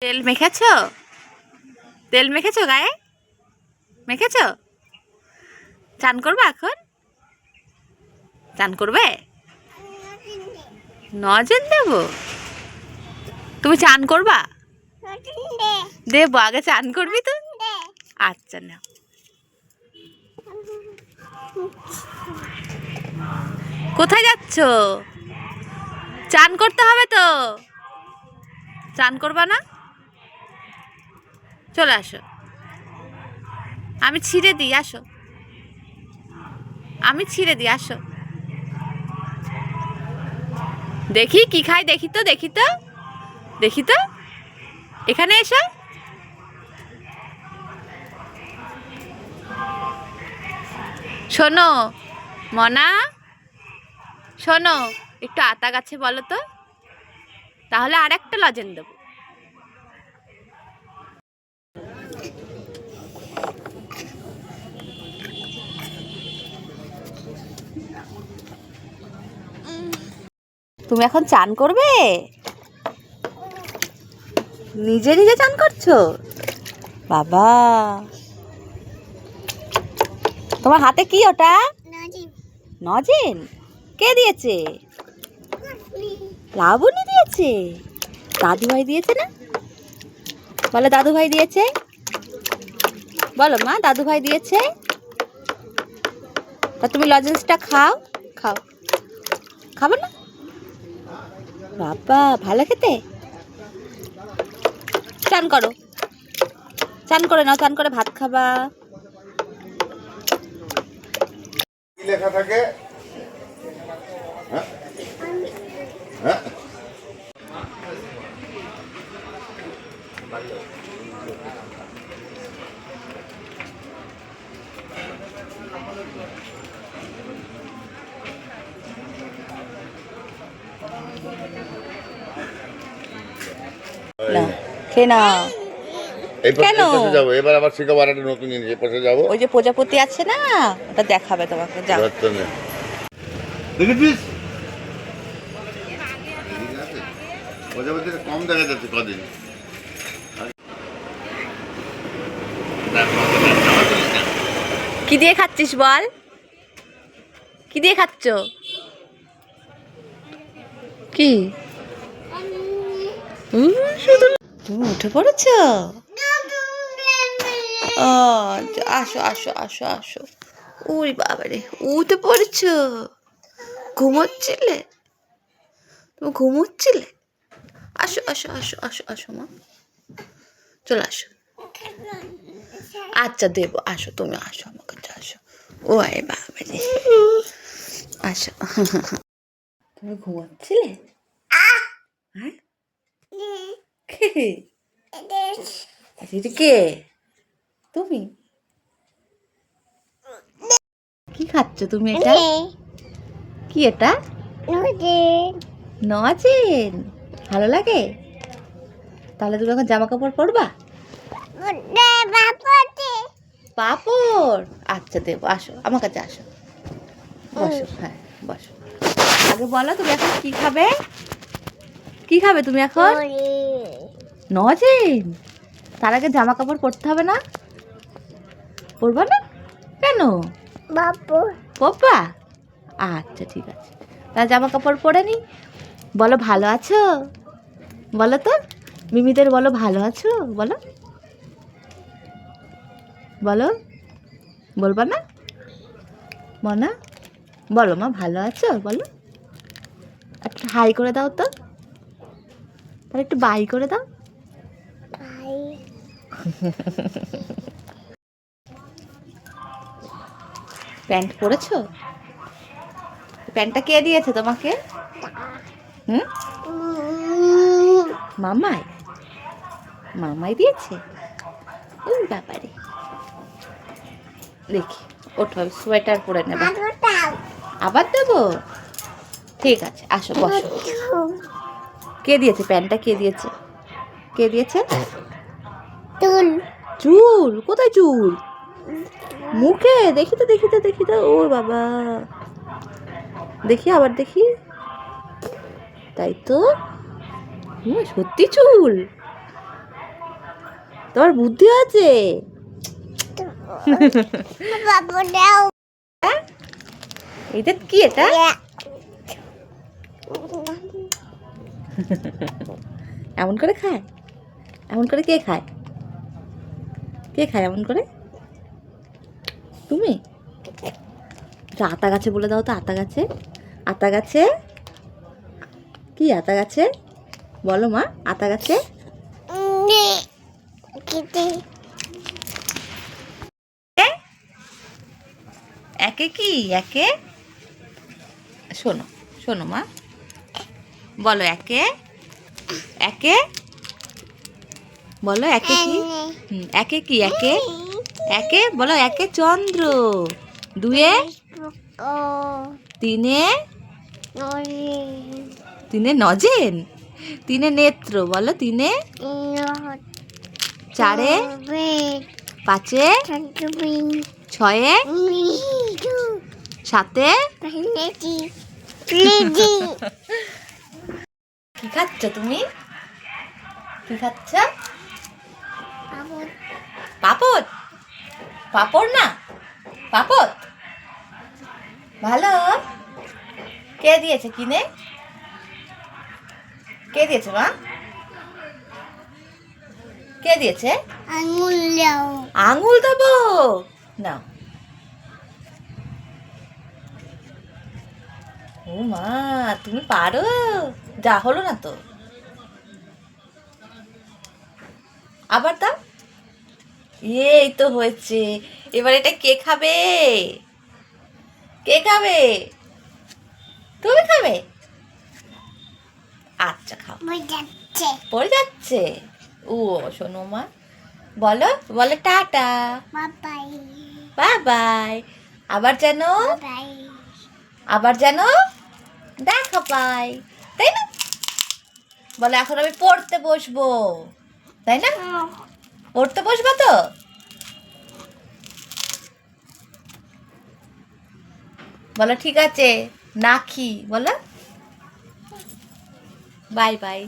তেল মেখেছো? তেল মেখেছো গায়ে? মেখেছো? চান করবে এখন? চান করবে? নজর দেবো? তুমি চান করবা? দেবো, আগে চান করবি তো। আচ্ছা না, কোথায় যাচ্ছ? চান করতে হবে তো। চান করবা না? চলে আসো, আমি ছিঁড়ে দিই, আসো। আমি ছিঁড়ে দিই, আসো। দেখি কি খাই, দেখি তো, দেখি তো, দেখি তো। এখানে এসো। শোনো মনা, শোনো, একটু আতা গাছে বলো তো, তাহলে আর একটা লজেন দেবো। তুমি এখন চান করবে? নিজে নিজে চান করছো? বাবা, তোমার হাতে কি ওটা? নজেন? কে দিয়েছে? লাবণী দিয়েছে? দাদু ভাই দিয়েছে না? বলো দাদু ভাই দিয়েছে। বলো মা, দাদু ভাই দিয়েছে। তা তুমি লজেন্সটা খাও। খাও, খাবো না? বাবা, ভালো খেতে। চান করো, চান করে নাও, চান করে ভাত খাবা। কি লেখা থাকে? হ্যাঁ হ্যাঁ, না, খেয়ে নাও। কেন? পাশে যাবো এবার, আবার শিখাবো একটা নতুন জিনিস। এই পাশে যাবো, ওই যে প্রজাপতি আছে না, ওটা দেখাবে তোমাকে, যাও। দেখেছিস? প্রজাপতিটা কম দেখা যাচ্ছে কদিন। কি দিয়ে খাচ্ছিস বল? কি দিয়ে খাচ্ছ? কি? শুধু তুমি উঠে পড়েছো? ও, আসো আসো আসো আসো। উই বাবারে, উঠে পড়েছো? ঘুমোচ্ছিলে? তুমি ঘুমোচ্ছিলে? আসো আসো আসো আসো আসো মা, চলে আসো। আচ্ছা দেবো, আসো, তুমি আসো আমার কাছে, আসো। ও আরে বাবারে, আসো। তুমি ঘুমোচ্ছিলে? হ্যাঁ, কে? এটা কে? তুমি কি খাচ্ছ তুমি এটা? কি এটা? নজেন? ভালো লাগে? তাহলে তুমি এখন জামা কাপড় পরবা? পাপড়? আচ্ছা দেবো, আসো আমার কাছে, আসো, বসো। হ্যাঁ, বসো। আগে বলো তুমি এখন কি খাবে? কি খাবে তুমি এখন? নজেন? তার আগে জামা কাপড় পরতে হবে না? পরবা না? কেন? পরবা? আচ্ছা ঠিক আছে, তা জামা কাপড় পরে নি। বলো ভালো আছো? বলো তো, মিমিদের বলো ভালো আছো, বলো। বলো, বলবা না? মনা, বলো মা ভালো আছো, বলো। একটু হাই করে দাও তো, তাহলে একটু বাই করে দাও। প্যান্ট পরেছো? প্যান্টটা কে দিয়েছে তোমাকে? হুম, মামাই? মামাই দিয়েছে? ওই ব্যাপারে, দেখি ওঠো, সোয়েটার পরে নেবে। আবার দেবো? ঠিক আছে, আসো বসো। কে দিয়েছে প্যান্টটা? কে দিয়েছে? কে দিয়েছে? চুল? কোথায় চুল? মুখে? দেখি তো, দেখি তো, দেখি তো। ও বাবা, দেখি, আবার দেখি। তাই তো, সত্যি চুল। তোমার বুদ্ধি আছে। হ্যাঁ? এটা কি এটা? এমন করে খায়? এমন করে কে খায়? কে খায় এমন করে? তুমি? আতা গাছে বলে দাও তো, আতা গাছে, আতা গাছে কি, আতা গাছে বলো মা, আতা গাছে একে কি, একে শোনো শোনো মা, বলো একে, একে বলো একে কি, একে কি, একে, একে বলো, একে চন্দ্র, দুয়ে তিনে, তিনে নজেন, তিনে নেত্র, বলো তিনে, চারে, পাঁচে, ছয়ে, সাতে, কি খাচ্ছ তুমি? কি খাচ্ছ? পাপড়? পাপড় না, পাপড় ভালো। কে দিয়েছে কিনে? কে দিয়েছে মা? কে দিয়েছে? আঙুল দাও। আঙুল দেবো না। ও মা, তুমি পারো? যা হলো না তো, আবার দাও। এই তো হয়েছে। এবার এটা কে খাবে? কে খাবে? তুমি খাবে? আচ্ছা খাও। পড়ে যাচ্ছে। ও শোনো মা, বলো, বলো টাটা, বাই বাই, আবার যেন, আবার যেন দেখা পাই, তাই না? বলো এখন আমি পড়তে বসবো, তাই না? পড়তে বসবো তো? বলো ঠিক আছে, নাখি বলো, বাই বাই।